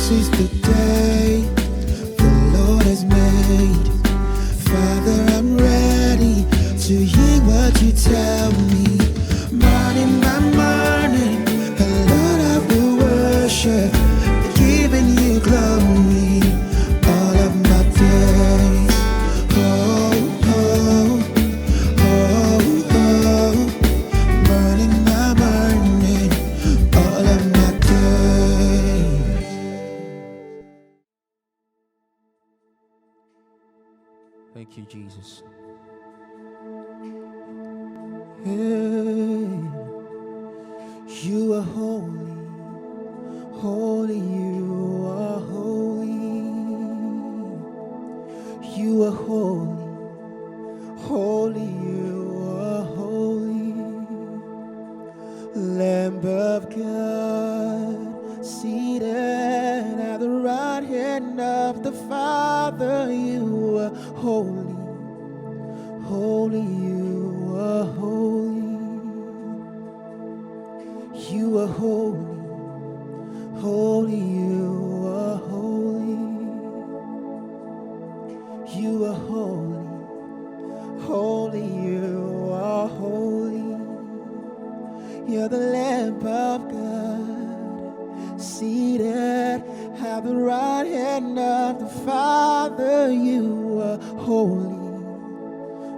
This is the day the Lord has made. Father, I'm ready to hear what you tell me. Morning by morning, Lord, I will worship, giving you glory all of my days. Oh, oh, oh, oh, morning by morning, all of my days. Thank you, Jesus. Hey, you are holy, holy, you are holy. You are holy, holy, you are holy. Lamb of God, seated at the right hand of the Father, you are holy, holy, you are holy. You are holy, holy, you are holy. You are holy, holy, you are holy. You're the Lamb of God, seated at the right hand of the Father. You are holy,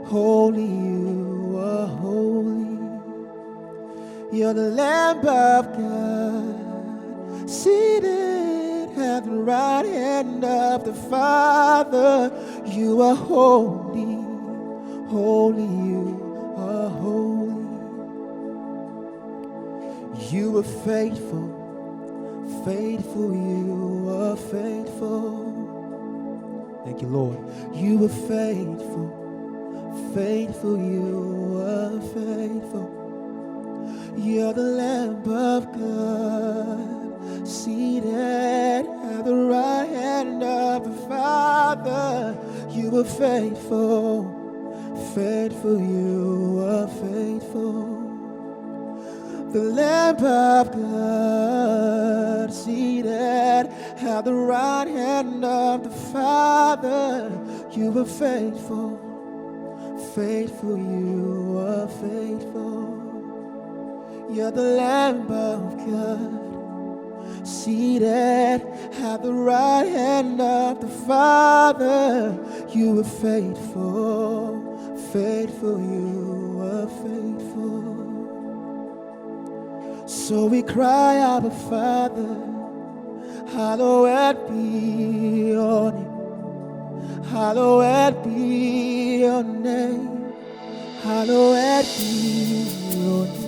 holy, you are holy. You're the Lamb of God, seated at the right hand of the Father. You are holy, holy, you are holy. You are faithful, faithful, you are faithful. Thank you, Lord. You are faithful, faithful, you are faithful. You're the Lamb of God, seated at the right hand of the Father. You are faithful, faithful, you are faithful. The Lamb of God, seated at the right hand of the Father. You are faithful, faithful, you are faithful. You're the Lamb of God, seated at the right hand of the Father. You are faithful, faithful, you are faithful. So we cry, Abba Father, hallowed be your name, hallowed be your name, hallowed be your name.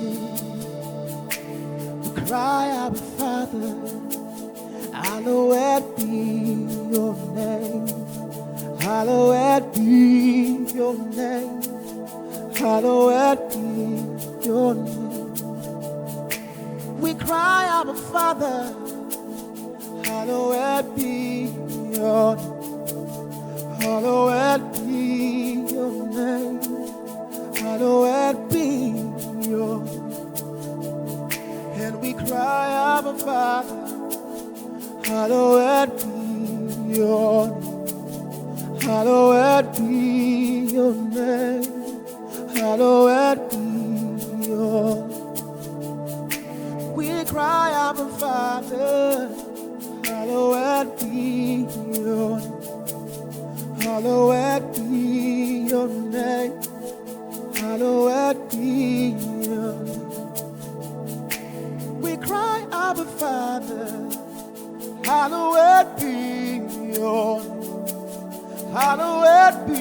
Cry, Abba Father, hallowed be your name, hallowed be your name, hallowed be your name. We cry, Abba Father, hallowed be your name, hallowed be your name, hallowed be your name. And we cry, Abba Father, hallowed be your name, hallowed be your name, hallowed be your name. We cry, Abba Father, hallowed be your name, hallowed be your name, hallowed be your name. We cry, Abba Father, hallowed be your name, hallowed be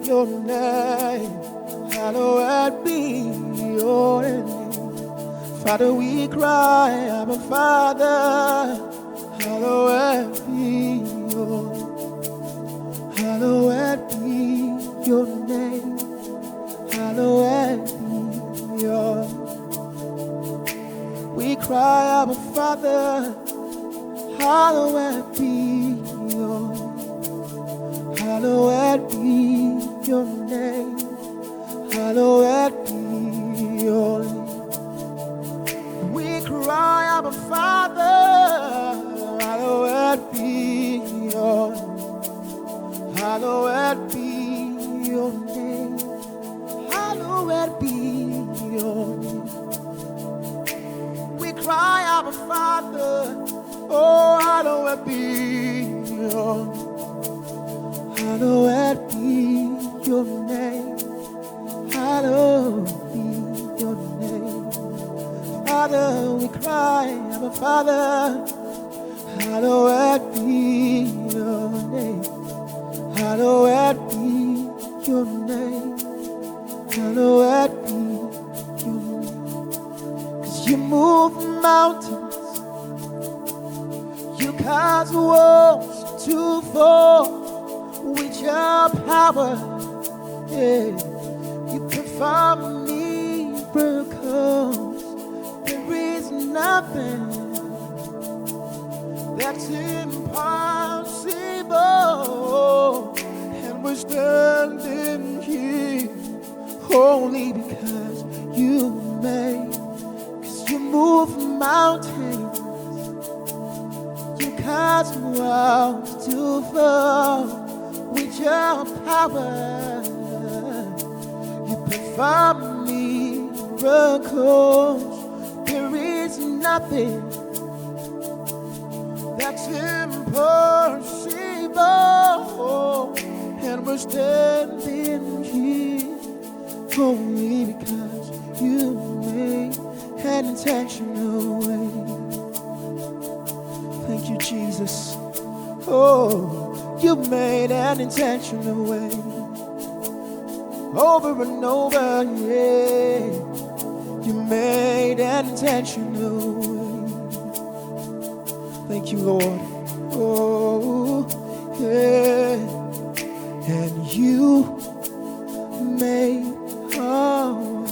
your name, hallowed be your name. Father, we cry, Abba Father, hallowed be your name, hallowed be your name, hallowed be your name. We cry, Abba Father, hallowed be your name, hallowed be your name, hallowed be your name. We cry, Abba Father, hallowed hallowed be your name. Hallowed be your name. We cry, Abba Father, oh, hallowed be your name. Hallowed be your name. Hallowed be your name. Father, we cry, Abba Father, hallowed be your name. Hallowed be your name. Hallowed be your name. 'Cause you move mountains, you cause walls to fall with your power. Yeah. You perform miracles. There is nothing that's impossible. And we're standing here only because you made. 'Cause you move mountains, you cause walls to fall with your power. You perform miracles. There is nothing that's impossible. And we're standing here only because you made an intentional way. Thank you, Jesus. Oh, you made an intentional way. Over and over, yeah. You made an intentional way. Thank you, Lord. Oh, yeah. And you made a way.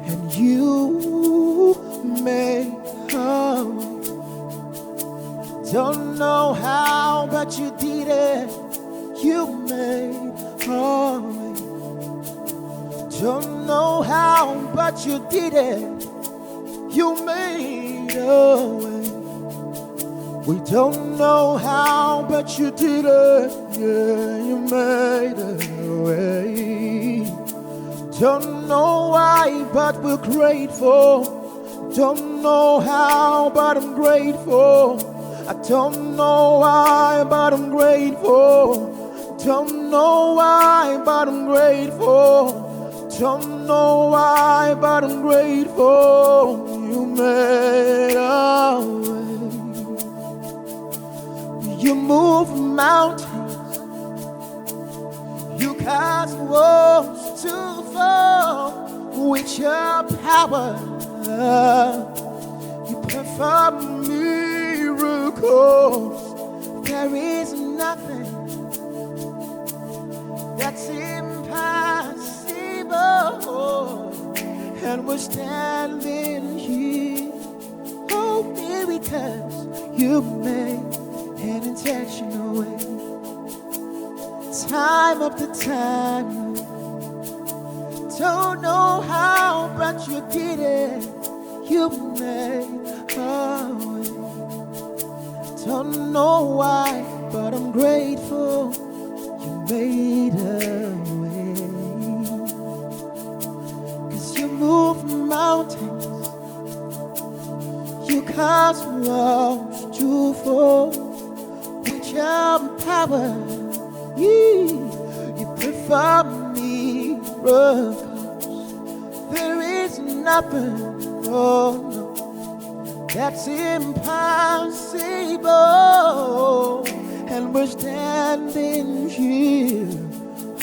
And you made a way. Don't know how, but you did it. You made a way. Don't know how, but you did it. You made a way. We don't know how, but you did it. Yeah, you made a way. Don't know why, but we're grateful. Don't know how, but I'm grateful. I don't know why, but I'm grateful. Don't know why, but I'm grateful. Don't know why, but I'm grateful. You made a way. You move mountains. You cause walls to fall with your power. You perform miracles. There is nothing that's impossible. And we're standing here only because you made an intentional way. Time after time, don't know how, but you did it. You made a way. Don't know why, but I'm grateful. You made a way. 'Cause you move mountains, you cause walls to fall with your power. You perform miracles. There is nothing, oh no, that's impossible. And we're standing here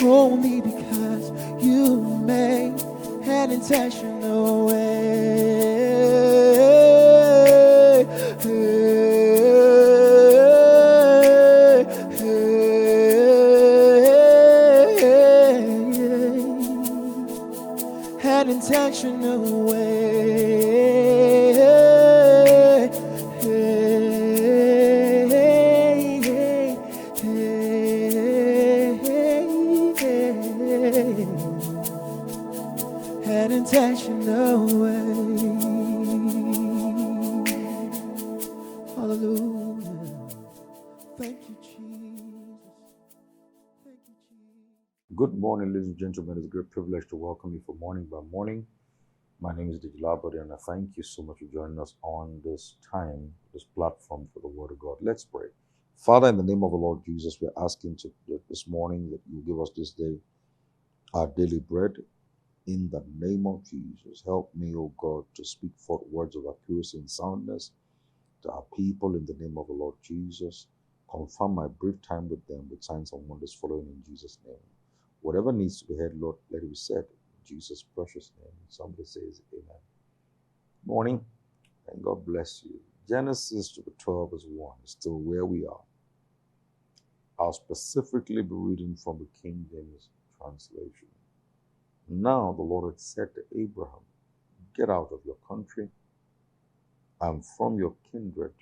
only because you made an intentional way. An intentional way. An intentional Good morning, ladies and gentlemen. It's a great privilege to welcome you for Morning by Morning. My name is Dijilabodi, and I thank you so much for joining us on this time, this platform for the Word of God. Let's pray. Father, in the name of the Lord Jesus, we're asking this morning that you give us this day our daily bread. In the name of Jesus, help me, O God, to speak forth words of accuracy and soundness to our people in the name of the Lord Jesus. Confirm my brief time with them with signs and wonders following in Jesus' name. Whatever needs to be heard, Lord, let it be said in Jesus' precious name. Somebody says amen. Morning, and God bless you. Genesis chapter 12 is 1, is still where we are. I'll specifically be reading from the King James translation. Now the Lord had said to Abraham, get out of your country and from your kindred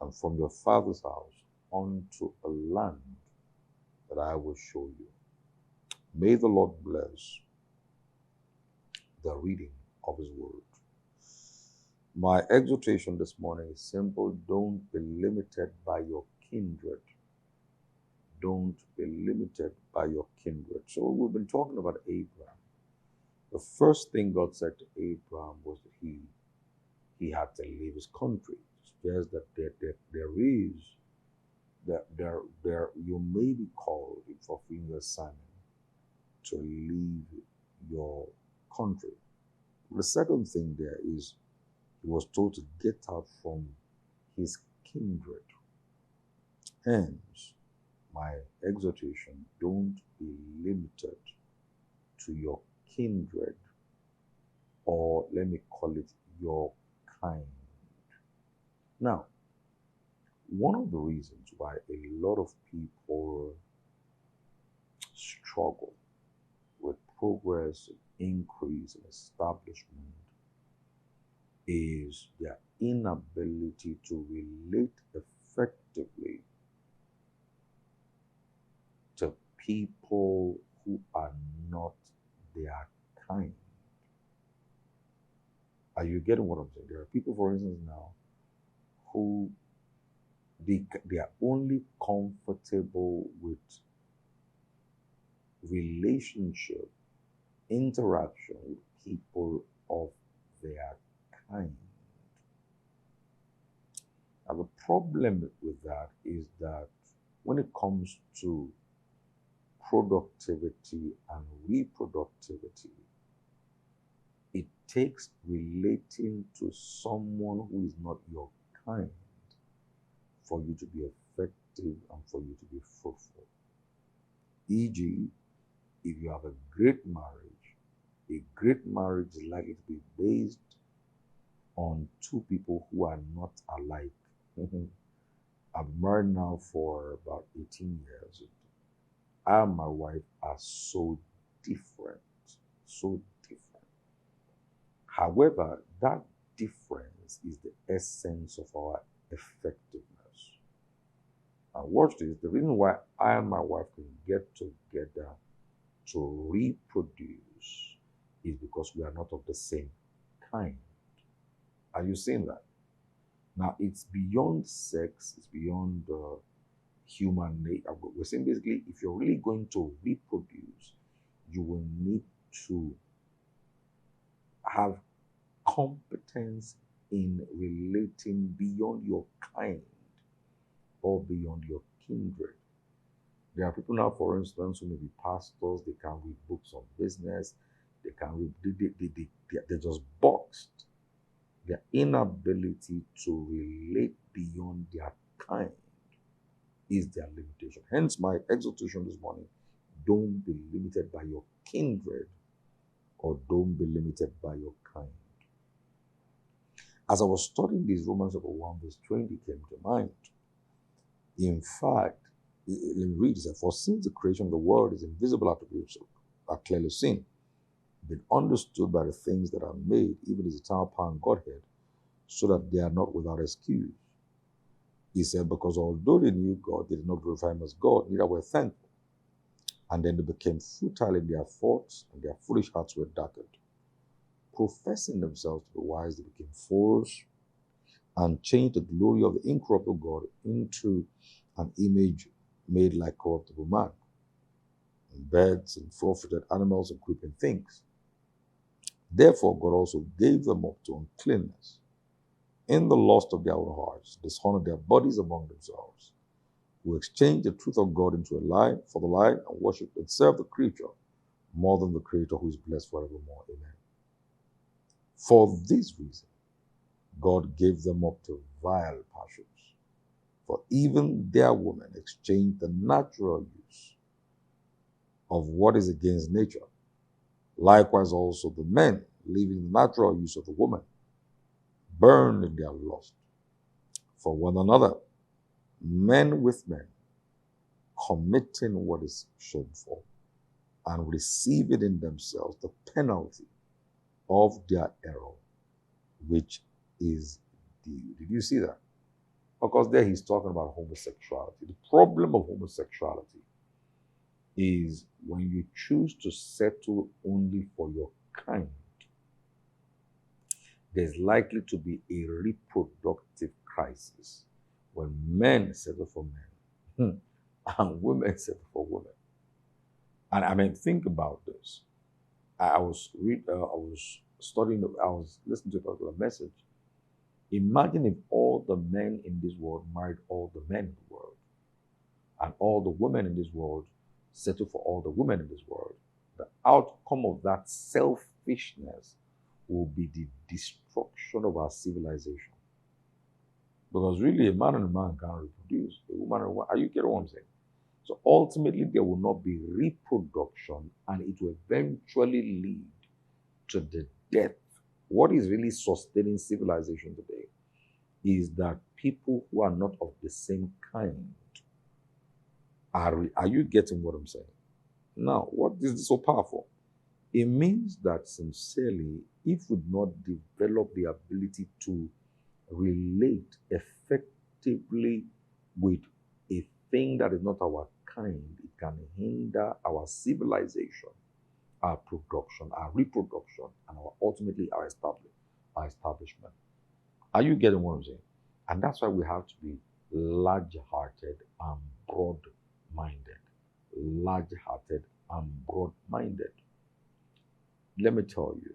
and from your father's house unto a land that I will show you. May the Lord bless the reading of his word. My exhortation this morning is simple. Don't be limited by your kindred. Don't be limited by your kindred. So we've been talking about Abraham. The first thing God said to Abraham was that he had to leave his country. It's just that you may be called in fulfilling your assignment to leave your country. The second thing there is he was told to get out from his kindred. Hence, my exhortation, don't be limited to your kindred, or let me call it your kind. Now, one of the reasons why a lot of people struggle with progress, increase, and establishment is their inability to relate effectively to people who are not their kind. Are you getting what I'm saying? There are people, for instance, now who they are only comfortable with relationship, interaction with people of their kind. Now, the problem with that is that when it comes to productivity and reproductivity, it takes relating to someone who is not your kind for you to be effective and for you to be fruitful. E.g., if you have a great marriage is likely to be based on two people who are not alike. I'm married now for about 18 years. I and my wife are so different. However, that difference is the essence of our effectiveness. And watch this, the reason why I and my wife can get together to reproduce is because we are not of the same kind. Are you seeing that? Now, it's beyond sex, it's beyond human nature. We're saying basically, if you're really going to reproduce, you will need to have competence in relating beyond your kind or beyond your kindred. There are people now, for instance, who may be pastors, they can read books on business, they can read, they're just boxed. Their inability to relate beyond their kind is their limitation. Hence, my exhortation this morning, don't be limited by your kindred, or don't be limited by your kind. As I was studying this, Romans chapter 1 verse 20 came to mind. In fact, let me read it. For since the creation of the world is invisible attributes are clearly seen, been understood by the things that are made, even his eternal power and Godhead, so that they are not without excuse. He said, because although they knew God, they did not glorify him as God, neither were thankful. And then they became futile in their thoughts, and their foolish hearts were darkened. Professing themselves to be wise, they became fools, and changed the glory of the incorruptible God into an image made like corruptible man, and birds and four-footed animals and creeping things. Therefore, God also gave them up to uncleanness in the lust of their own hearts, dishonored their bodies among themselves, who exchanged the truth of God into a lie for the lie, and worshipped and served the creature more than the Creator, who is blessed forevermore. Amen. For this reason, God gave them up to vile passions. For even their women exchanged the natural use of what is against nature. Likewise also the men, leaving the natural use of the woman, burned in their lust for one another, men with men, committing what is shameful, and receiving in themselves the penalty of their error, which is due. Did you see that? Because there he's talking about homosexuality. The problem of homosexuality is when you choose to settle only for your kind, there's likely to be a reproductive crisis when men settle for men and women settle for women. And I mean, think about this. I was studying, I was listening to a particular message. Imagine if all the men in this world married all the men in the world, and all the women in this world settle for all the women in this world. The outcome of that selfishness will be the destruction of our civilization. Because really, a man and a man can't reproduce. A woman and a woman, are you getting what I'm saying? So ultimately, there will not be reproduction, and it will eventually lead to the death. What is really sustaining civilization today is that people who are not of the same kind are you getting what I'm saying? Now, what is so powerful? It means that sincerely, if we do not develop the ability to relate effectively with a thing that is not our kind, it can hinder our civilization, our production, our reproduction, and ultimately our establishment. Are you getting what I'm saying? And that's why we have to be large-hearted and broad-minded. Large-hearted and broad-minded. Let me tell you,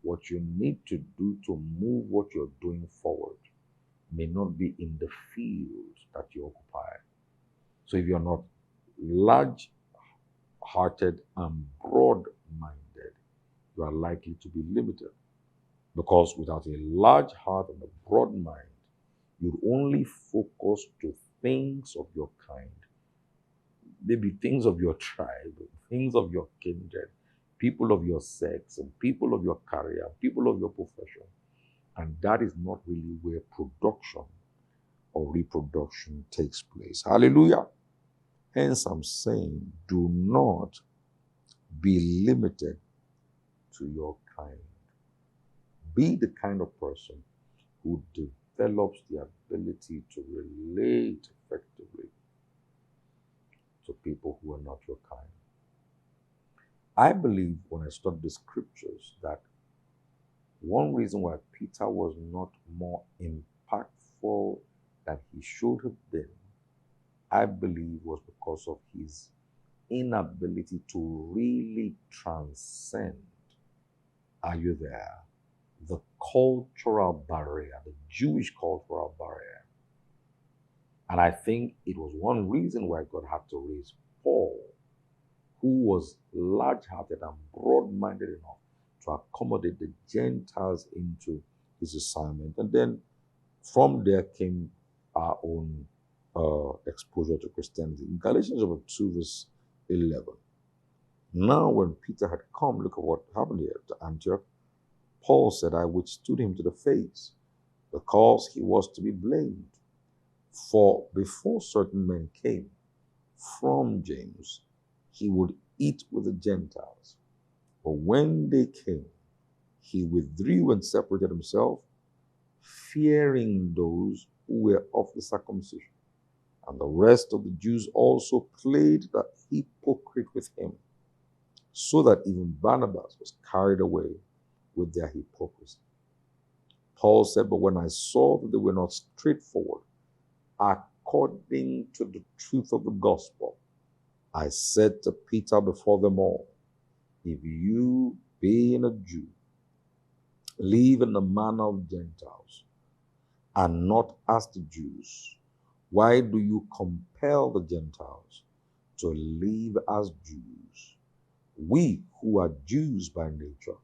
what you need to do to move what you're doing forward may not be in the field that you occupy. So if you're not large-hearted and broad-minded, you are likely to be limited. Because without a large heart and a broad mind, you'd only focus to things of your kind, maybe things of your tribe, things of your kindred, people of your sex, and people of your career, people of your profession. And that is not really where production or reproduction takes place. Hallelujah. Hence, I'm saying, do not be limited to your kind. Be the kind of person who develops the ability to relate effectively to people who are not your kind. I believe when I study the scriptures that one reason why Peter was not more impactful than he should have been, I believe was because of his inability to really transcend, are you there, the cultural barrier, the Jewish cultural barrier. And I think it was one reason why God had to raise Paul, who was large-hearted and broad-minded enough to accommodate the Gentiles into his assignment. And then from there came our own exposure to Christianity. In Galatians 2, verse 11. Now when Peter had come, look at what happened here to Antioch. Paul said, I withstood him to the face, because he was to be blamed. For before certain men came from James, he would eat with the Gentiles. But when they came, he withdrew and separated himself, fearing those who were of the circumcision. And the rest of the Jews also played the hypocrite with him, so that even Barnabas was carried away with their hypocrisy. Paul said, but when I saw that they were not straightforward according to the truth of the gospel, I said to Peter before them all, if you, being a Jew, live in the manner of Gentiles, and not as the Jews, why do you compel the Gentiles to live as Jews? We who are Jews by nature,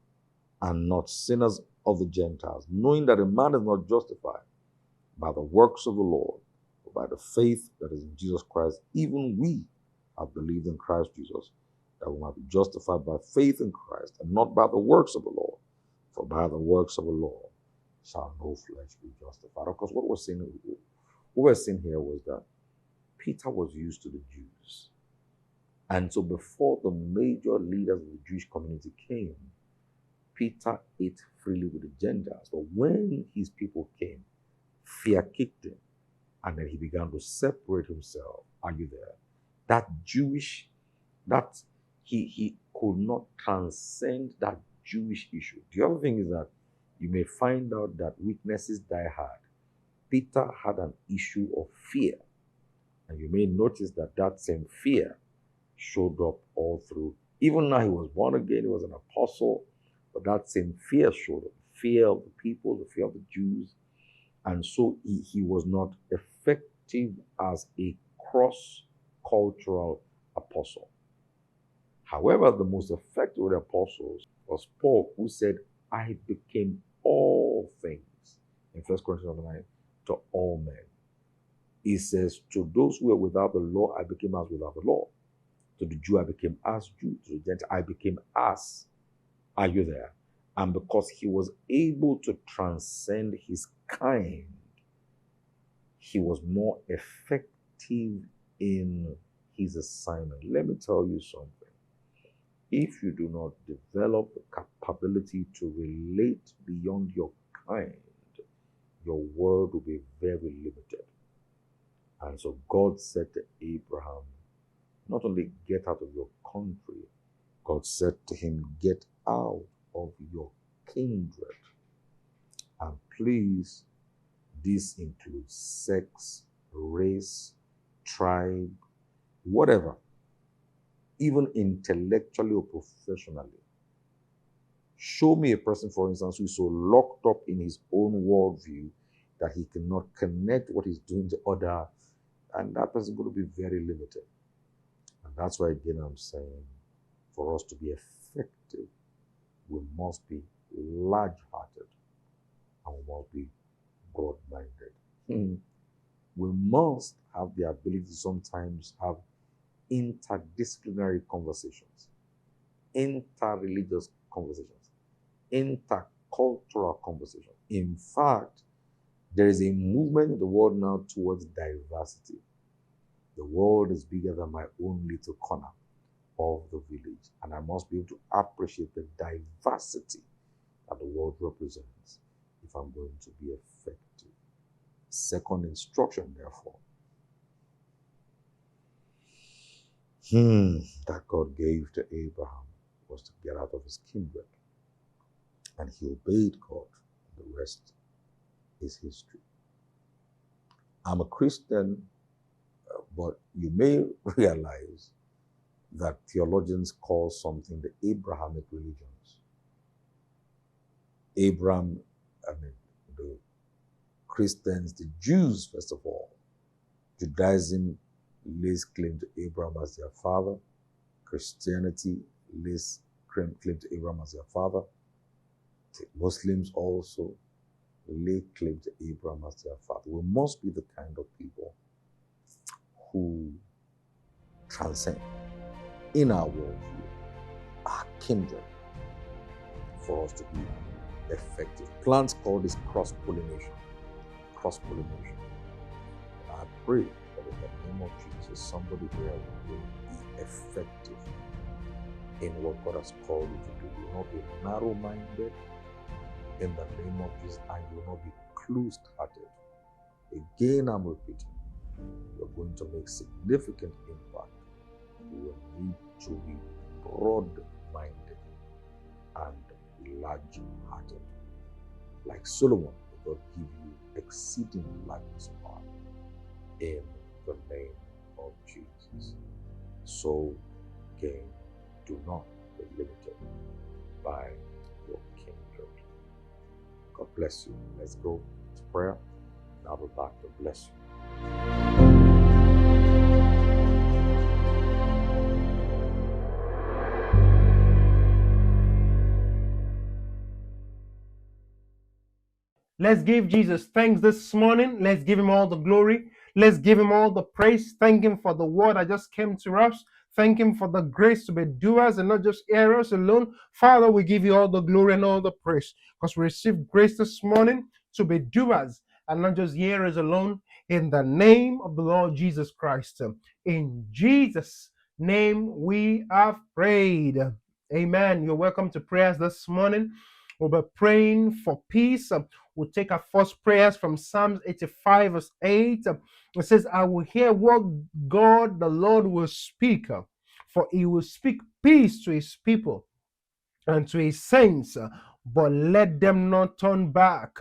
and not sinners of the Gentiles, knowing that a man is not justified by the works of the law, but by the faith that is in Jesus Christ, even we have believed in Christ Jesus, that we might be justified by faith in Christ, and not by the works of the law. For by the works of the law shall no flesh be justified. Of course, what we're seeing here was that Peter was used to the Jews. And so before the major leaders of the Jewish community came, Peter ate freely with the Gentiles. But when his people came, fear kicked him, and then he began to separate himself. Are you there? That he could not transcend that Jewish issue. The other thing is that you may find out that witnesses die hard. Peter had an issue of fear, and you may notice that that same fear showed up all through. Even now he was born again, he was an apostle, but that same fear showed up. Fear of the people, the fear of the Jews. And so he was not effective as a cross-cultural apostle. However, the most effective of the apostles was Paul, who said, I became all things, in 1 Corinthians 9, to all men. He says, to those who were without the law, I became as without the law. To the Jew, I became as Jew. To the Gentile, I became as. Are you there? And because he was able to transcend his kind, he was more effective in his assignment. Let me tell you something. If you do not develop the capability to relate beyond your kind, your world will be very limited. And so God said to Abraham, not only get out of your country, God said to him, get out of your kindred. And please, this includes sex, race, tribe, whatever, even intellectually or professionally. Show me a person, for instance, who is so locked up in his own worldview that he cannot connect what he's doing to other, and that person is going to be very limited. And that's why, again, I'm saying, for us to be effective, we must be large-hearted and we must be broad-minded. We must have the ability to sometimes have interdisciplinary conversations, interreligious conversations, intercultural conversations. In fact, there is a movement in the world now towards diversity. The world is bigger than my own little corner of the village, and I must be able to appreciate the diversity that the world represents if I'm going to be effective. Second instruction, therefore, that God gave to Abraham was to get out of his kindred. And he obeyed God. The rest is history. I'm a Christian, but you may realize that theologians call something the Abrahamic religions. The Christians, the Jews, first of all. Judaism lays claim to Abraham as their father. Christianity lays claim to Abraham as their father. The Muslims also lay claim to Abraham as their father. We must be the kind of people who transcend in our worldview, our kindred, for us to be effective. Plants call this cross-pollination. Cross-pollination. I pray that in the name of Jesus, somebody here will be effective in what God has called you to do. You will not be narrow-minded in the name of Jesus, and you will not be closed-hearted. Again, I'm repeating, you're going to make significant impact. You will need to be broad-minded and large-hearted. Like Solomon, God give you exceeding largeness of heart in the name of Jesus. soul gain. Do not be limited by your kindred. God bless you. Let's go to prayer, and I'll be back to bless you. Let's give Jesus thanks this morning. Let's give him all the glory. Let's give him all the praise. Thank him for the word that just came to us. Thank him for the grace to be doers and not just hearers alone. Father, we give you all the glory and all the praise because we received grace this morning to be doers and not just hearers alone. In the name of the Lord Jesus Christ. In Jesus' name we have prayed. Amen. You're welcome to prayers this morning. We'll be praying for peace. We'll take our first prayers from Psalms 85 verse 8. It says, I will hear what God the Lord will speak, for he will speak peace to his people and to his saints, but let them not turn back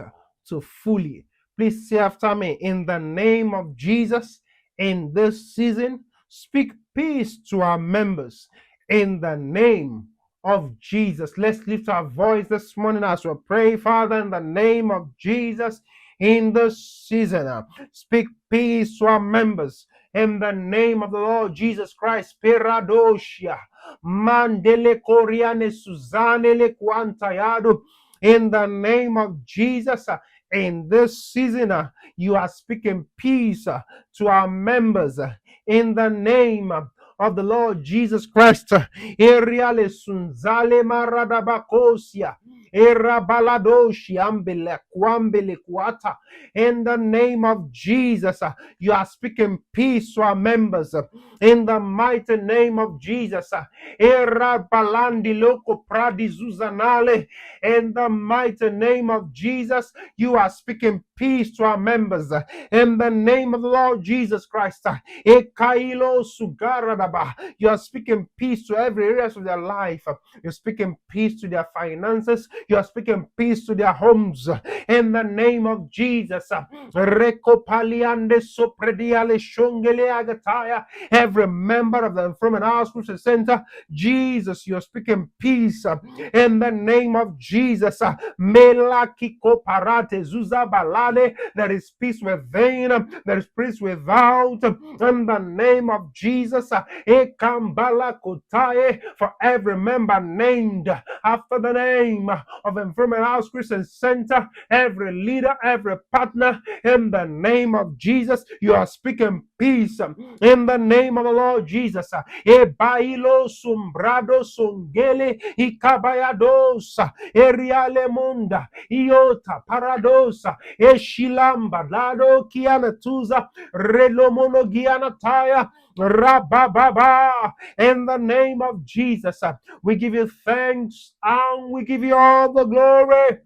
to fully. Please say after me, in the name of Jesus, in this season, speak peace to our members. In the name of Jesus. Let's lift our voice this morning as we pray, Father, in the name of Jesus, in this season. Speak peace to our members. In the name of the Lord Jesus Christ, Peradoshia, Mandele Coriane Suzanne Le Quantayado. In the name of Jesus, in this season, you are speaking peace to our members. In the name of the Lord Jesus Christ. Eriale sunzale maradabakosia. Erabaladoshi ambele kwambele kwata. In the name of Jesus, you are speaking peace to our members. In the mighty name of Jesus. Erabalandi loko pradizuzanale. In the mighty name of Jesus, you are speaking peace to our members. In the name of the Lord Jesus Christ. Ekailo sugaradaba. You are speaking peace to every area of their life. You're speaking peace to their finances. You are speaking peace to their homes. In the name of Jesus. Rekopaliande soprediale shongele agataya. Every member of the Enthronement House Christian Center, Jesus, you're speaking peace. In the name of Jesus. Melakiko parate zuzabalade. There is peace within. There is peace without. In the name of Jesus, Ekambala Kotaye, for every member named after the name of Enthronement House Christian Center, every leader, every partner, in the name of Jesus, you are speaking peace. In the name of the Lord Jesus, Ebailo Sumbrado Sungele Ikabayadosa Eriale Munda Iota Paradosa Eshilamba Lado Kianatuza Relomono Gianataya Rabababa. In the name of Jesus, we give you thanks and we give you all the glory.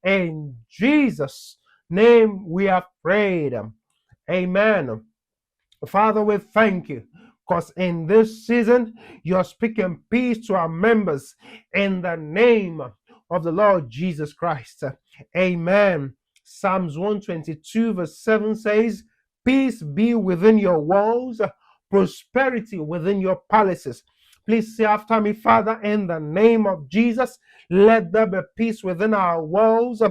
In Jesus' name we have prayed. Amen. Father, we thank you because in this season you're speaking peace to our members in the name of the Lord Jesus Christ. Amen. Psalms 122 verse 7 says, peace be within your walls, prosperity within your palaces. Please say after me, Father, in the name of Jesus, let there be peace within our walls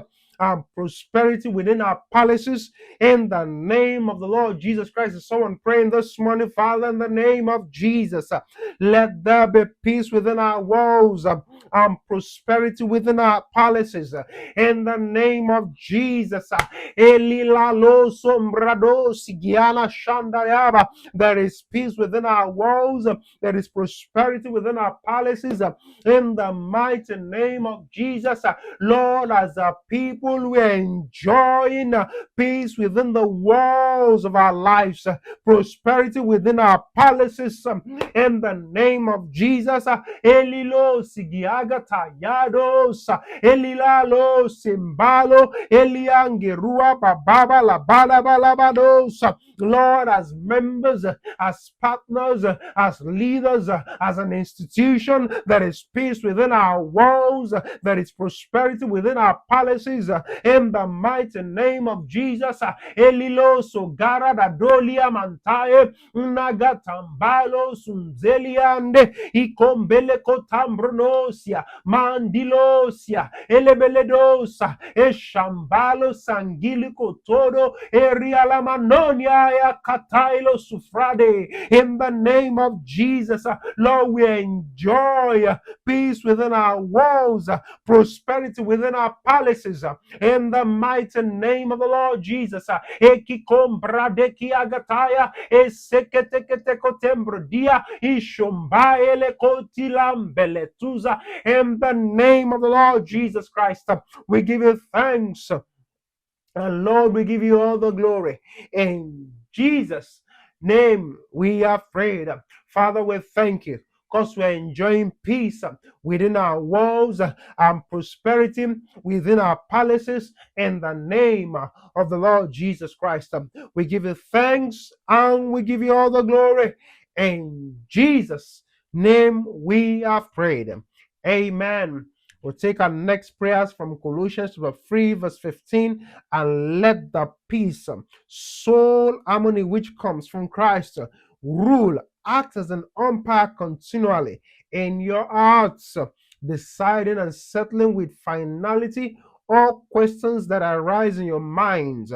and prosperity within our palaces. In the name of the Lord Jesus Christ. Is someone praying this morning? Father, in the name of Jesus, let there be peace within our walls and prosperity within our palaces. In the name of Jesus, Elilalo sombrado sigiana shandayaba. There is peace within our walls. There is prosperity within our palaces. In the mighty name of Jesus, Lord, as a people, we are enjoying peace within the walls of our lives, prosperity within our palaces. In the name of Jesus, Elilo sigiaga tayados, Elilalo simbalo, Eliangerua bababa la balabalabados. Lord, as members, as partners, as leaders, as an institution, there is peace within our walls, there is prosperity within our palaces. in the mighty name of Jesus. Elilo sogara da dolia mantae nagatambalo sunzeliande ikombele kotambronosia mandilosia elebeledosa eshambalo sangilico todo eriala manonia ya katailo sufrade. In the name of Jesus, Lord, we enjoy peace within our walls, prosperity within our palaces. In the mighty name of the Lord Jesus, ekikombradeki agataya eseketeketekotembrodia ishombaele kotilambeletuza. In the name of the Lord Jesus Christ, we give you thanks. And Lord, we give you all the glory. In Jesus' name we are prayed. Father, we thank you because we're enjoying peace within our walls and prosperity within our palaces in the name of the Lord Jesus Christ. We give you thanks and we give you all the glory. In Jesus' name we are prayed. Amen. We'll take our next prayers from Colossians 3, verse 15. And let the peace, soul harmony which comes from Christ rule, act as an umpire continually in your hearts, deciding and settling with finality all questions that arise in your minds,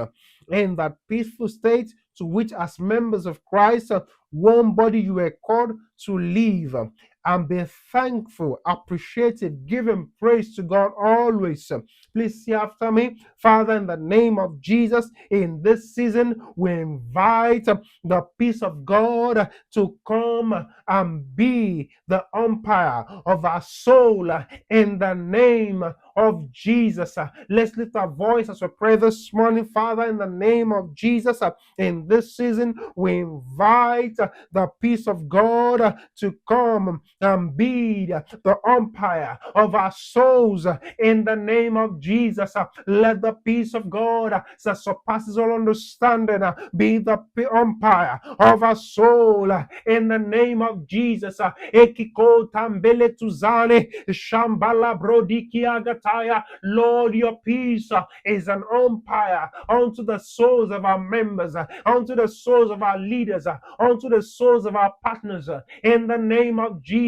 in that peaceful state to which, as members of Christ, one body you were called to live. And be thankful, appreciative, giving praise to God always. Please see after me. Father, in the name of Jesus, in this season, we invite the peace of God to come and be the umpire of our soul in the name of Jesus. Let's lift our voice as we pray this morning. Father, in the name of Jesus, in this season, we invite the peace of God to come and be the umpire of our souls in the name of Jesus. Let the peace of God that surpasses all understanding be the umpire of our soul in the name of Jesus. Ekiko tambele tuzane shambala brodiki agataya. Lord, your peace is an umpire unto the souls of our members, unto the souls of our leaders, unto the souls of our partners in the name of Jesus.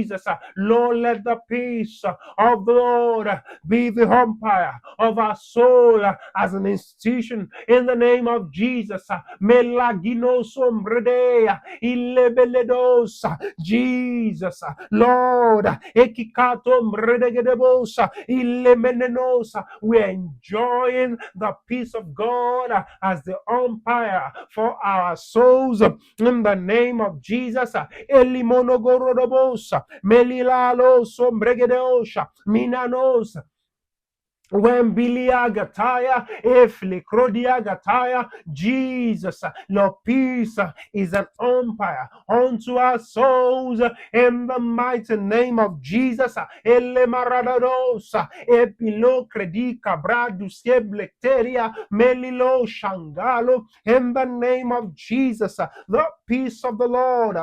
Lord, let the peace of the Lord be the umpire of our soul as an institution in the name of Jesus. Melagino sombredea ilebeledosa. Jesus, Lord, ekikato mredegedebosa ilemenenosa. We're enjoying the peace of God as the umpire for our souls in the name of Jesus. Elimonogorodobosa melilalo sombregedeosha minanos. When Biliagataya, Eflikrodiagataya, Jesus, your peace is an umpire unto our souls in the mighty name of Jesus. Elemaradadosa, Epilo Credika, Braduseblecteria, Melilo Shangalo, in the name of Jesus. The peace of the Lord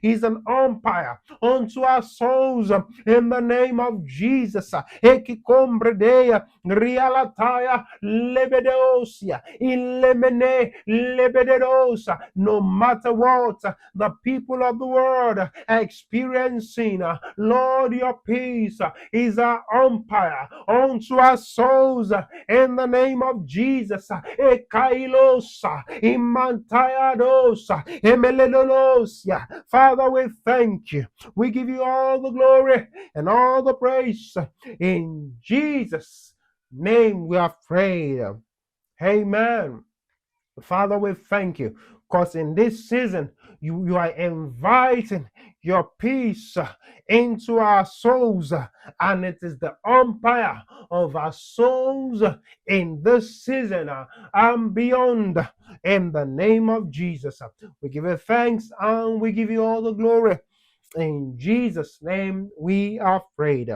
is an umpire unto our souls in the name of Jesus. Ekikombredea Rialataya lebedeosia ilemene lebedeosa. No matter what the people of the world are experiencing, Lord, your peace is our umpire unto our souls in the name of Jesus. Ekailosa imantayadosa emelelolosia. Father, we thank you. We give you all the glory and all the praise in Jesus' name we are prayed. Amen. Father, we thank you because in this season you are inviting your peace into our souls, and it is the umpire of our souls in this season and beyond. In the name of Jesus, we give you thanks and we give you all the glory. In Jesus' name we are prayed.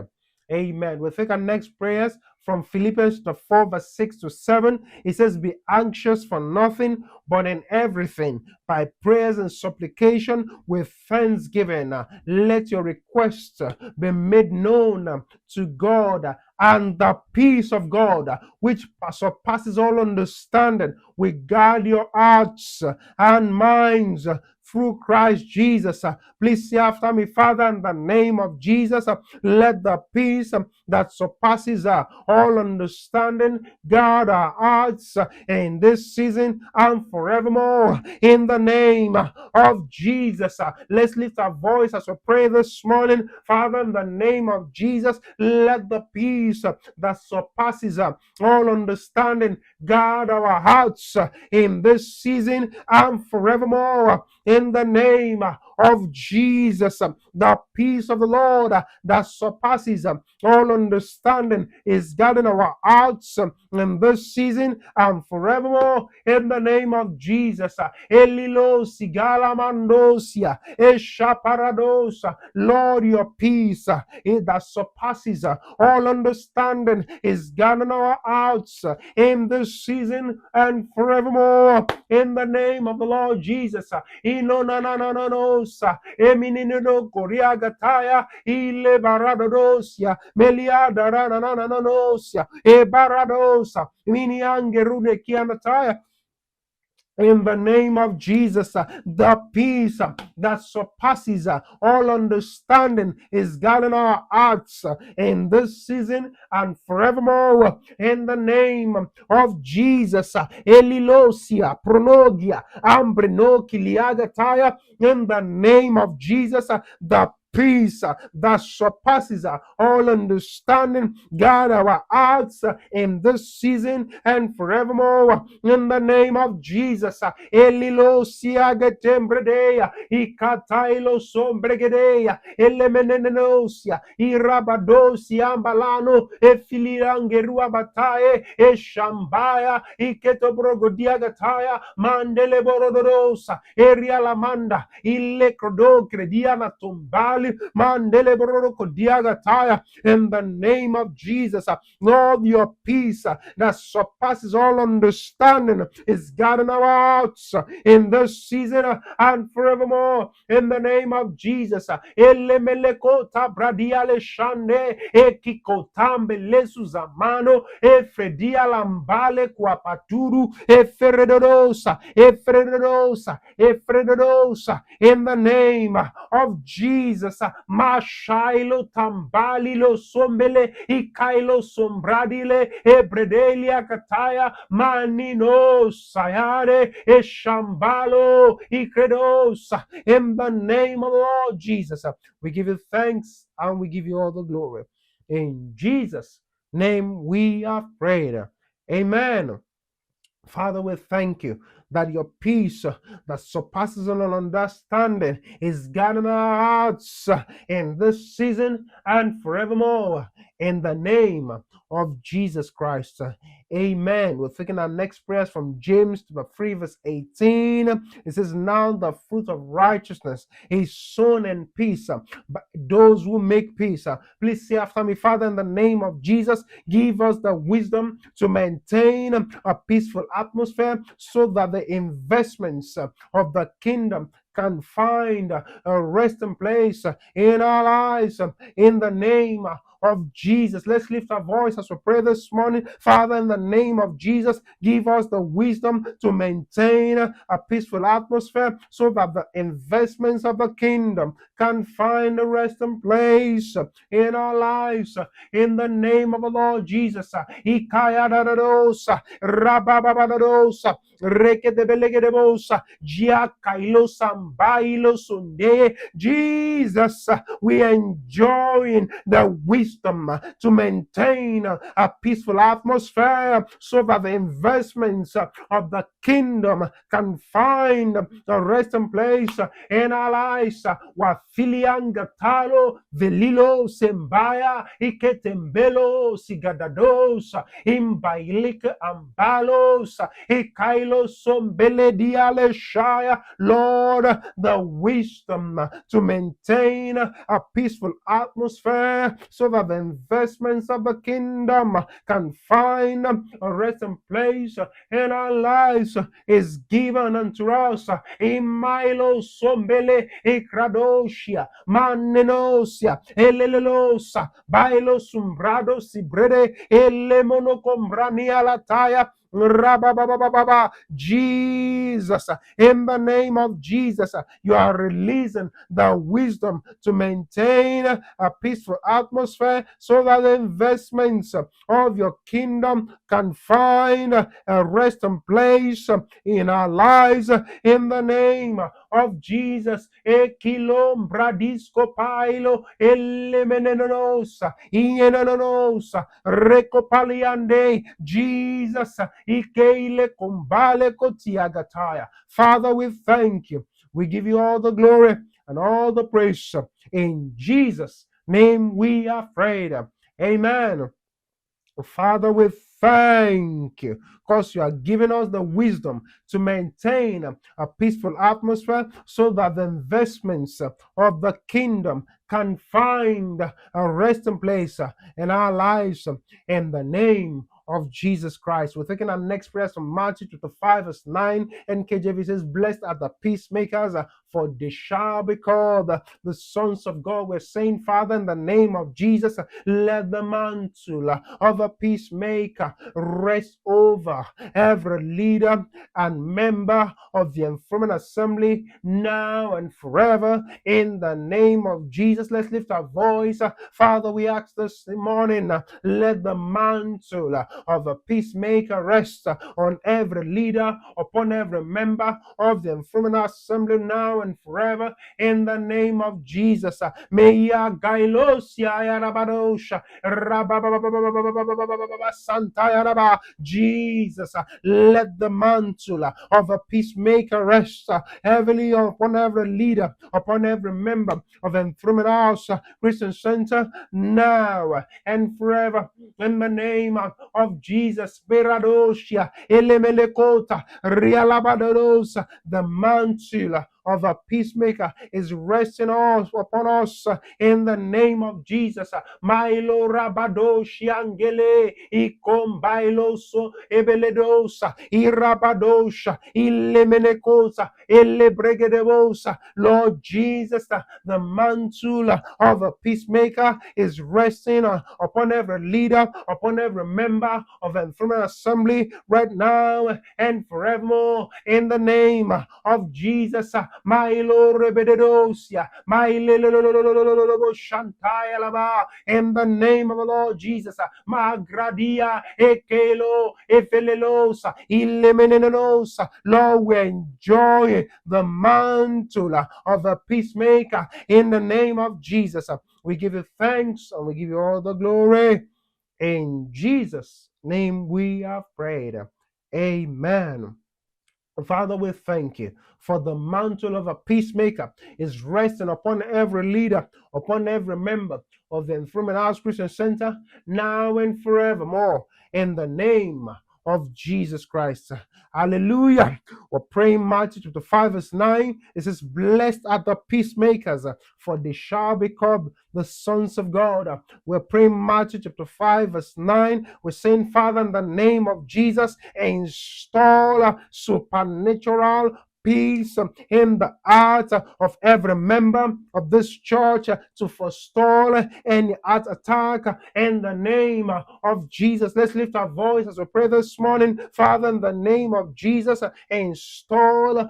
Amen. We'll take our next prayers from Philippians 4, verse 6 to 7. It says, be anxious for nothing, but in everything, by prayers and supplication with thanksgiving, let your requests be made known to God, and the peace of God, which surpasses all understanding, will guard your hearts and minds through Christ Jesus. Please say after me, Father, in the name of Jesus, let the peace that surpasses all understanding guard our hearts in this season and forevermore. In the name of Jesus, let's lift our voice as we pray this morning. Father, in the name of Jesus, let the peace that surpasses all understanding guard our hearts in this season and forevermore. In the name of Jesus, the peace of the Lord that surpasses all understanding is guarding our hearts in this season and forevermore. In the name of Jesus, Elilo Sigala Mandosia, Eshaparadosa, Lord, your peace that surpasses all understanding is guarding our hearts in this season and forevermore. In the name of the Lord Jesus, Ino na na na na no sa eminino koria gataya ile baradosia melia dara na na na no sia e baradosa mini angerune kianataya. In the name of Jesus, the peace that surpasses all understanding is guarding our hearts in this season and forevermore. In the name of Jesus, Elilosia, Pronogia, Ambrenokiliagataya. In the name of Jesus, the peace that surpasses all understanding guard our hearts in this season and forevermore. In the name of Jesus, Elilo siagetembredea, Ikatailo sombregedea, Elemenenosia, Irabadosia ambalano, Efiliangerua batae, Eshambaya, Iketobrogodiagataya, Mandele borodosa, Erialamanda, Ilekrodo crediana tombali, Mandele borokodiagataya. In the name of Jesus, Lord, your peace that surpasses all understanding is guarding our hearts in this season and forevermore. In the name of Jesus, Elemelekota bradiale shande ekikotambe lesuzamano efredia lambale kwapaturu efredosa efredosa efredosa. In the name of Jesus, Mashailo tambali lo sombele ikailo sombradile ebredelia kataya manino sayare eshambalo ikredosa. In the name of the Lord Jesus, we give you thanks and we give you all the glory. In Jesus' name we have prayed. Amen. Father, we thank you that your peace that surpasses all understanding is guarding our hearts in this season and forevermore. In the name of Jesus Christ. Amen. We're taking our next prayers from James 3 verse 18. It says, now the fruit of righteousness is sown in peace by those who make peace. Please say after me, Father, in the name of Jesus, give us the wisdom to maintain a peaceful atmosphere so that the investments of the kingdom can find a resting place in our lives. In the name of Jesus, let's lift our voice as we pray this morning. Father, in the name of Jesus, give us the wisdom to maintain a peaceful atmosphere so that the investments of the kingdom can find a resting place in our lives. In the name of the Lord Jesus, Ikayadadosa, Rababadadosa, Rekedebelegedemosa, Giakailo Sambailo Sunde. Jesus, we enjoying the wisdom to maintain a peaceful atmosphere so that the investments of the kingdom can find a resting place in our lives. Wafiliangatalo velilo sembaya iketembelo sigadados imbailik ambalos ikailo sombele diale shaya. Lord, the wisdom to maintain a peaceful atmosphere so that that the investments of the kingdom can find a resting place in our lives is given unto us. Imilo sombele ikradosia manenosia elelelosa bailo sumbrado sibrede elemono combrania lataya. Jesus, in the name of Jesus, you are releasing the wisdom to maintain a peaceful atmosphere so that the investments of your kingdom can find a resting place in our lives. In the name of Jesus, Ekilom Bradisco Pailo, Elemenenosa, Ienenosa, Recopaliande, Jesus, Ikeile Kumbale Kotiagataya. Father, we thank you. We give you all the glory and all the praise. In Jesus' name we are prayed. Amen. Father, we thank you because you are giving us the wisdom to maintain a peaceful atmosphere so that the investments of the kingdom can find a resting place in our lives in the name of Jesus Christ. We're taking our next prayer from Matthew 5 verse 9. NKJV says, blessed are the peacemakers, for they shall be called the sons of God. We're saying, Father, in the name of Jesus, let the mantle of a peacemaker rest over every leader and member of the Enthronement Assembly now and forever. In the name of Jesus, let's lift our voice. Father, we ask this morning, let the mantle of a peacemaker rest on every leader, upon every member of the Enthronement Assembly now and forever. In the name of Jesus, may ya gailosia yarabadosha santa. Jesus, let the mantle of a peacemaker rest heavily upon every leader, upon every member of Enthronement House Christian Center now and forever. In the name of Jesus, Beradosia, Elemelekota, Rialabadosa, the mantle of a peacemaker is resting upon us in the name of Jesus. Milo Rabadoshiangele, Ikombailoso, Ebeledosa, Irabadosha, Ilemenekosa, Elebregedevosa. Lord Jesus, the mantle of a peacemaker is resting upon every leader, upon every member of Enthronement Assembly right now and forevermore. In the name of Jesus, Milo Rebededosia, Milo Shantaya Lava, in the name of the Lord Jesus, Magradia, Ekelo, Efelelosa, Ilemenenosa. Lord, we enjoy the mantle of a peacemaker in the name of Jesus. We give you thanks and we give you all the glory. In Jesus' name we have prayed. Amen. Father, we thank you for the mantle of a peacemaker is resting upon every leader, upon every member of the Enthronement House Christian Center, now and forevermore. In the name of Jesus Christ. Hallelujah. We're praying Matthew 5 verse 9. It says, blessed are the peacemakers, for they shall be called the sons of God. We're praying Matthew 5 verse 9. We're saying, Father, in the name of Jesus, install supernatural peace in the heart of every member of this church to forestall any heart attack in the name of Jesus. Let's lift our voice as we pray this morning. Father, in the name of Jesus, install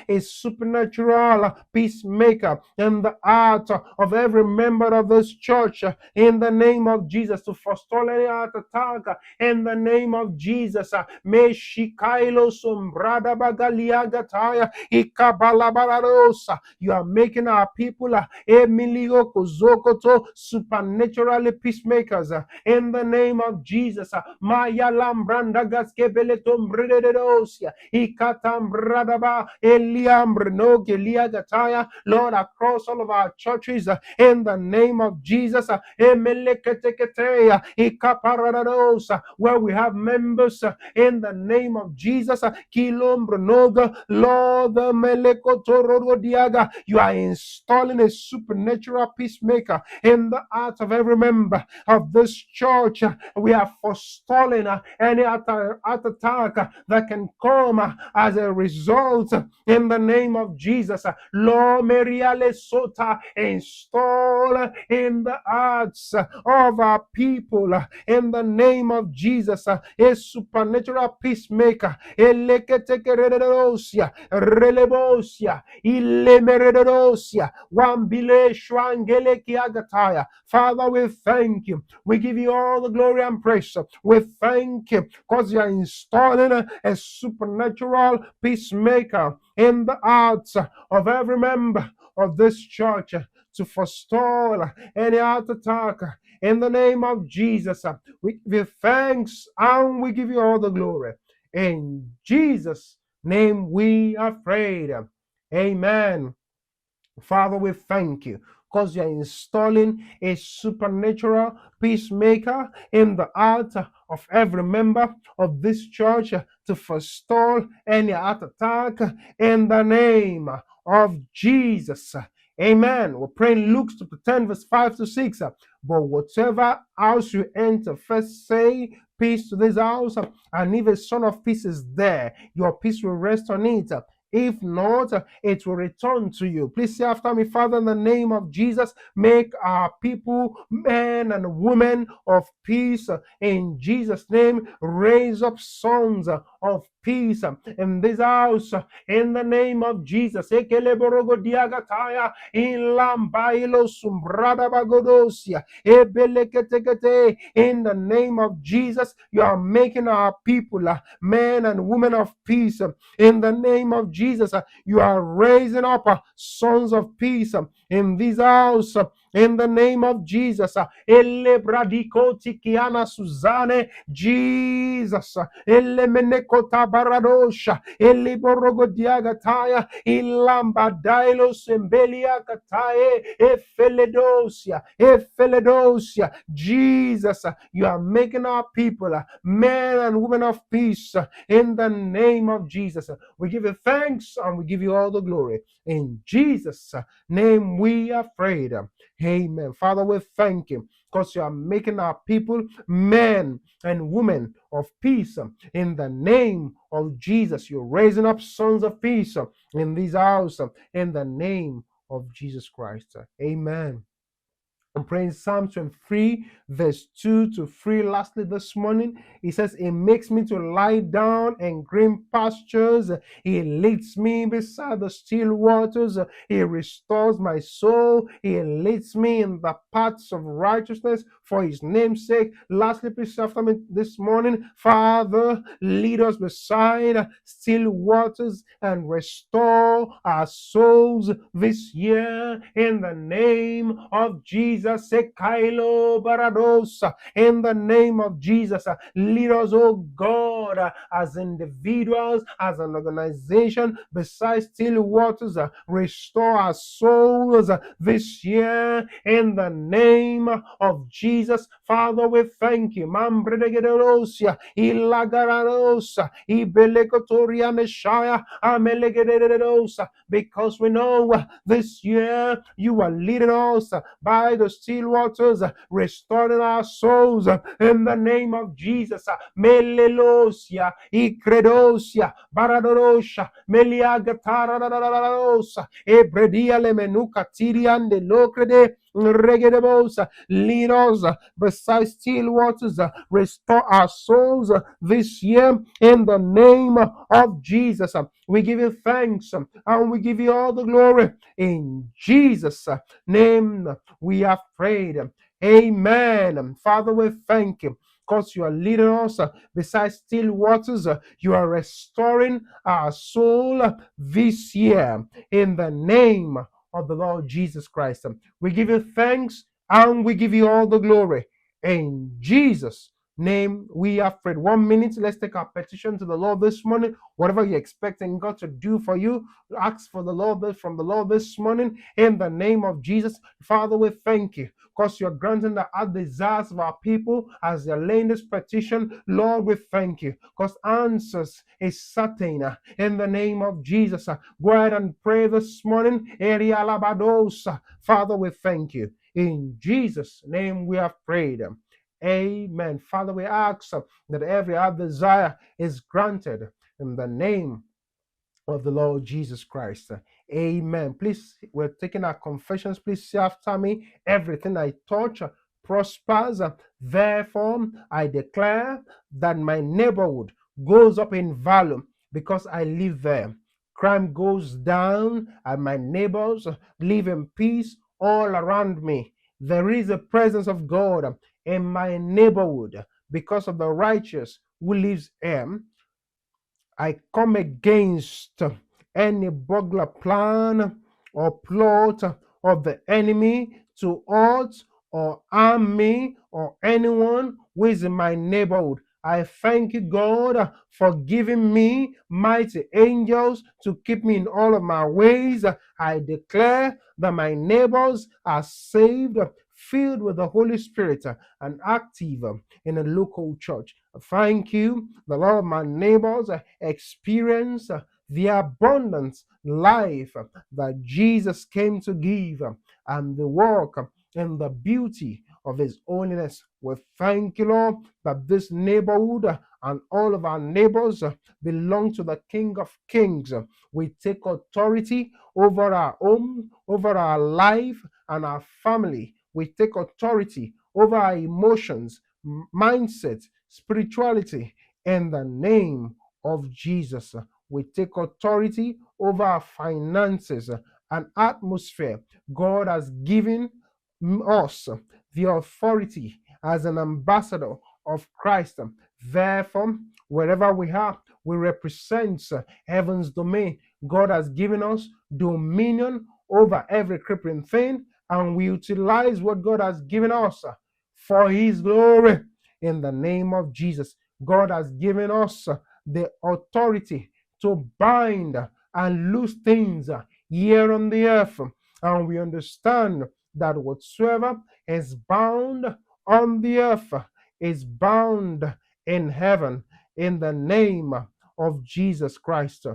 a supernatural peacemaker in the heart of every member of this church in the name of Jesus to forestall any heart attack in the name of Jesus. Me shikailo sombrada bagaliagataya ikabalabararosa. You are making our people emilio kozokoto supernaturally peacemakers in the name of Jesus. Maya lambranda gaskebeletom brededosia ikatam Bradaba, Eliam Brno, Gelia Gataya, Lord, across all of our churches, in the name of Jesus, Emeleketeketea, Ikaparadados, where we have members, in the name of Jesus, Kilom Brnoga, Lord, Melekotoro, you are installing a supernatural peacemaker in the heart of every member of this church. We are forestalling any attack that can come as a result in the name of Jesus. Lord, Meriale Sota, install in the hearts of our people in the name of Jesus a supernatural peacemaker. Eleketekeredosia, relebosia, ilemeredosia, wambile shwangele kiagataya. Father, we thank you. We give you all the glory and praise. We thank you because you are installing a supernatural peacemaker in the hearts of every member of this church to forestall any heart attack in the name of Jesus. We give you thanks and we give you all the glory. In Jesus' name we are prayed. Amen. Father, we thank you because you are installing a supernatural peacemaker in the heart of every member of this church to forestall any heart attack in the name of Jesus. Amen. We're praying Luke chapter 10, verse 5 to 6. But whatever house you enter, first say peace to this house, and if a son of peace is there, your peace will rest on it. If not, it will return to you. Please say after me, Father, in the name of Jesus, make our people men and women of peace. In Jesus' name, raise up sons of peace in this house. In the name of Jesus. In the name of Jesus, you are making our people men and women of peace. In the name of Jesus, you are raising up sons of peace in this house. In the name of Jesus, Suzane, Jesus, Elemenekota Baradosha, Eliborogodiagataya, Ilambadailo Sembelia Katae, Efeledosia, Jesus, you are making our people men and women of peace in the name of Jesus. We give you thanks and we give you all the glory. In Jesus' name we are prayed. Amen. Father, we thank you because you are making our people men and women of peace. In the name of Jesus, you're raising up sons of peace in this house. In the name of Jesus Christ. Amen. I'm praying Psalm 23, verse 2 to 3. Lastly, this morning, it says, it makes me to lie down in green pastures. He leads me beside the still waters. He restores my soul. He leads me in the paths of righteousness for his name's sake. Lastly, please after me this morning, Father, lead us beside still waters and restore our souls this year in the name of Jesus. Sekailo Baradosa, in the name of Jesus, lead us, oh God, as individuals, as an organization, besides still waters, restore our souls this year in the name of Jesus. Father, we thank you. Mambredegedosia, Ilagaradosa, Ibelekotoria Meshaya, Amelegedosa, because we know this year you are leading us by the still waters, restoring our souls in the name of Jesus. Melelosia, Ikredosia, Baradorosha, Meliagataradosa, Ebredia Lemenuka Tirian de Locrede. Lead us beside still waters, restore our souls this year in the name of Jesus. We give you thanks and we give you all the glory in Jesus' name. We have prayed. Amen. Father, we thank you because you are leading us beside still waters. You are restoring our soul this year in the name of the Lord Jesus Christ. We give you thanks and we give you all the glory in Jesus' name we have prayed. 1 minute. Let's take our petition to the Lord this morning. Whatever you're expecting God to do for you, ask for the Lord from the Lord this morning in the name of Jesus. Father, we thank you because you're granting the heart desires of our people as they're laying this petition. Lord, we thank you because answers is certain in the name of Jesus. Go ahead and pray this morning. Father, we thank you. In Jesus' name we have prayed. Amen. Father, we ask that every heart desire is granted in the name of the Lord Jesus Christ. Amen. Please, we're taking our confessions. Please say after me. Everything I touch prospers. Therefore, I declare that my neighborhood goes up in value because I live there. Crime goes down and my neighbors live in peace all around me. There is a presence of God in my neighborhood because of the righteous who lives here. I come against any burglar plan or plot of the enemy to hurt or harm me or anyone who is in my neighborhood. I thank you, God, for giving me mighty angels to keep me in all of my ways. I declare that my neighbors are saved, filled with the Holy Spirit, and active in a local church. Thank you. The Lord of my neighbors experience the abundant life that Jesus came to give and the work and the beauty of his holiness. We thank you, Lord, that this neighborhood and all of our neighbors belong to the King of Kings. We take authority over our home, over our life and our family. We take authority over our emotions, mindset, spirituality in the name of Jesus. We take authority over our finances and atmosphere. God has given us the authority as an ambassador of Christ. Therefore, wherever we are, we represent heaven's domain. God has given us dominion over every crippling thing, and we utilize what God has given us for his glory. In the name of Jesus, God has given us the authority to bind and loose things here on the earth. And we understand that whatsoever is bound on the earth is bound in heaven. In the name of Jesus Christ,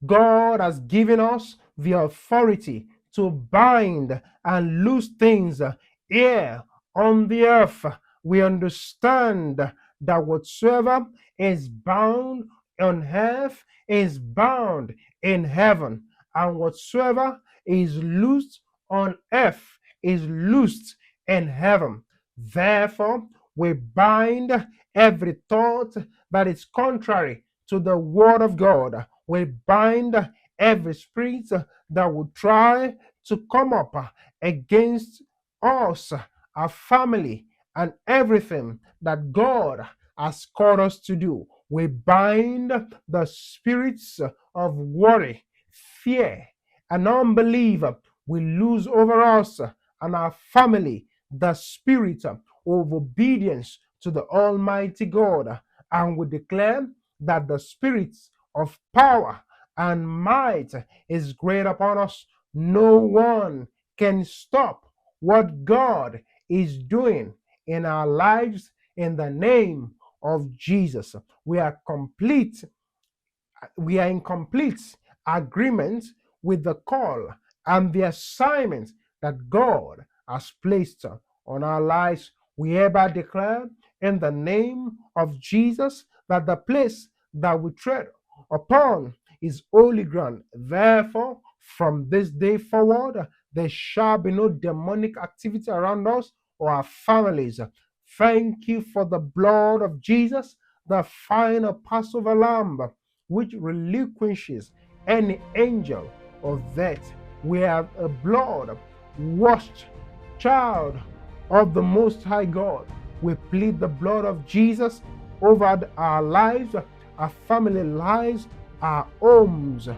God has given us the authority to bind and loose things here on the earth. We understand that whatsoever is bound on earth is bound in heaven, and whatsoever is loosed on earth is loosed in heaven. Therefore, we bind every thought that is contrary to the word of God. We bind every spirit that would try to come up against us, our family, and everything that God has called us to do. We bind the spirits of worry, fear, and unbelief. We lose over us and our family the spirit of obedience to the Almighty God. And we declare that the spirits of power and might is great upon us. No one can stop what God is doing in our lives in the name of Jesus. We are in complete agreement with the call and the assignment that God has placed on our lives. We hereby declare in the name of Jesus that the place that we tread upon is holy ground. Therefore, from this day forward, there shall be no demonic activity around us or our families. Thank you for the blood of Jesus, the final Passover lamb, which relinquishes any angel of death. We have a blood washed child of the Most High God. We plead the blood of Jesus over our lives, our family lives, our homes.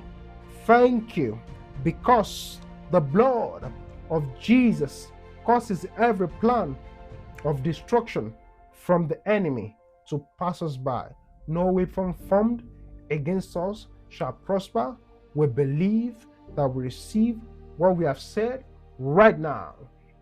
Thank you, because the blood of Jesus causes every plan of destruction from the enemy to pass us by. No weapon formed against us shall prosper. We believe that we receive what we have said right now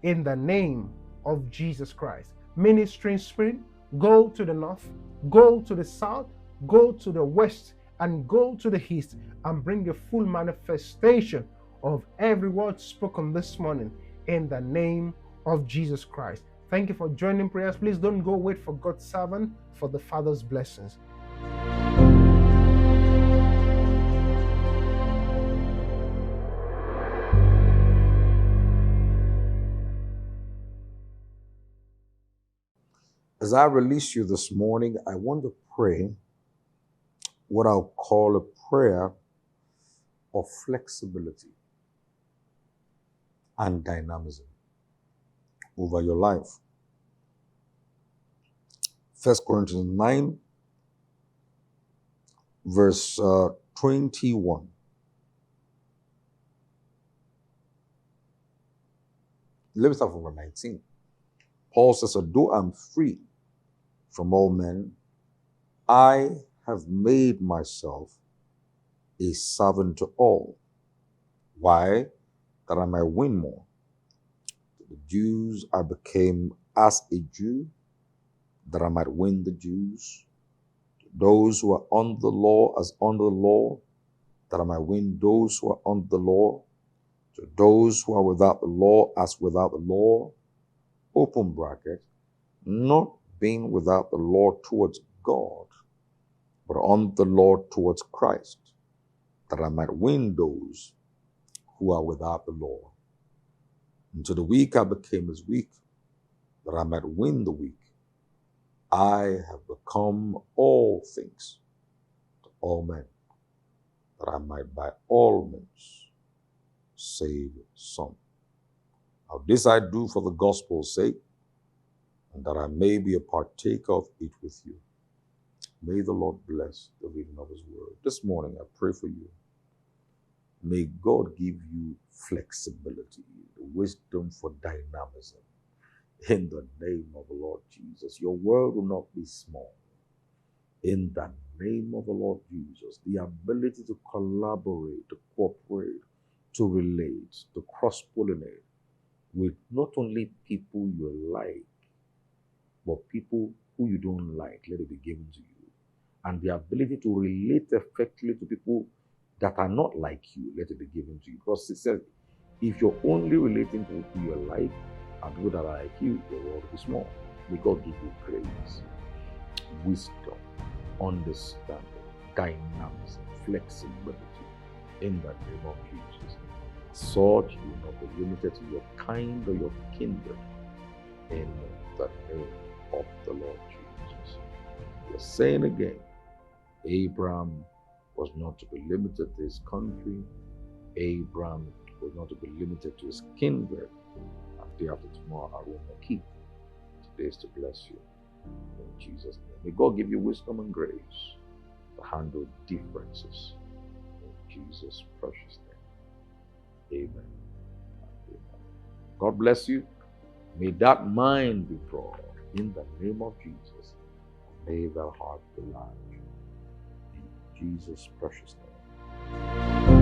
in the name of Jesus Christ. Ministering spirit, go to the north, go to the south, go to the west, and go to the east, and bring the full manifestation of every word spoken this morning in the name of Jesus Christ. Thank you for joining prayers. Please don't go wait for God's servant for the Father's blessings. As I release you this morning, I want to pray what I'll call a prayer of flexibility and dynamism over your life. 1 Corinthians 9, verse 21. Let me start from verse 19. Paul says, though I'm free from all men, I have made myself a servant to all. Why? That I might win more. To the Jews I became as a Jew, that I might win the Jews. To those who are under the law as under the law, that I might win those who are under the law. To those who are without the law as without the law, open bracket, not being without the law towards God, but on the law towards Christ, that I might win those who are without the law. And to the weak I became as weak, that I might win the weak. I have become all things to all men, that I might by all means save some. Now this I do for the gospel's sake, and that I may be a partaker of it with you. May the Lord bless the reading of his word. This morning I pray for you. May God give you flexibility, the wisdom for dynamism. In the name of the Lord Jesus, your world will not be small. In the name of the Lord Jesus, the ability to collaborate, to cooperate, to relate, to cross-pollinate with not only people you like, but people who you don't like, let it be given to you. And the ability to relate effectively to people that are not like you, let it be given to you. Because it says, if you're only relating to people you like and people that are like you, your world will be small. May God give you grace, wisdom, understanding, dynamism, flexibility in the name of Jesus. Such you will not be limited to your kind or your kindred in the name of the Lord Jesus. We're saying again, Abraham was not to be limited to his country. Abraham was not to be limited to his kindred. And day after tomorrow, I will not keep. Today is to bless you. In Jesus' name. May God give you wisdom and grace to handle differences. In Jesus' precious name. Amen. Amen. God bless you. May that mind be broad in the name of Jesus. May that heart be large. In Jesus' precious name.